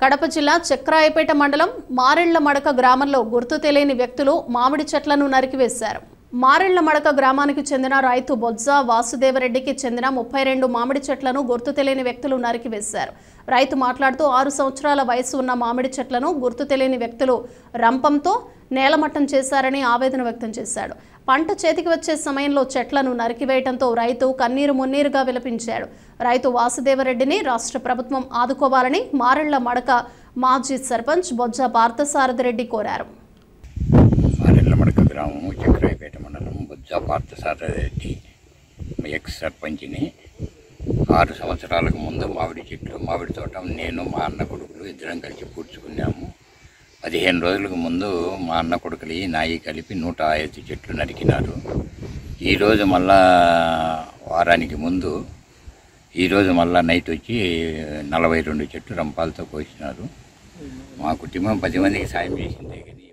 కడప జిల్లా చక్రాయపేట మండలం మారెళ్లమడక గ్రామంలో గుర్తు తెలియని వ్యక్తులు మామిడి చెట్లను నరికివేశారు. మారెళ్లమడక గ్రామానికి చెందిన రైతు బొజ్జ వాసుదేవరెడ్డికి చెందిన 32 మామిడి చెట్లను గుర్తు తెలియని వ్యక్తులు నరికివేశారు. రైతు మాట్లాడుతూ 6 సంవత్సరాల వయసు ఉన్న మామిడి చెట్లను గుర్తు తెలియని వ్యక్తులు రంపంతో నేలమట్టం చేశారని ఆవేదన వ్యక్తం చేశాడు. పంట చేతికి వచ్చే సమయంలో చెట్లను నరికివేయడంతో రైతు కన్నీరు మున్నీరుగా విలపించాడు. రైతు వాసుదేవరెడ్డిని రాష్ట్ర ప్రభుత్వం ఆదుకోవాలని మారెళ్లమడక మాజీ సర్పంచ్ బొజ్జ పార్థసారథిరెడ్డి కోరారు. మారెళ్లమడక గ్రామం చక్రాయపేట మండలం బొజ్జ పార్థసారథిరెడ్డి ఎక్స్ సర్పంచ్ని. 6 సంవత్సరాలకు ముందు మామిడి తోట నేను మా అన్న కొడుకులు ఇద్దరం కలిసి పూడ్చుకున్నాము. 15 రోజులకు ముందు మా అన్న కొడుకులు నాయి కలిపి 105 చెట్లు నరికినారు. ఈరోజు మళ్ళా వారానికి ముందు ఈరోజు మళ్ళా నైట్ వచ్చి 42 చెట్లు రంపాలతో కోసినారు. మా కుటుంబం 10 మందికి సాయం చేసిందే కానీ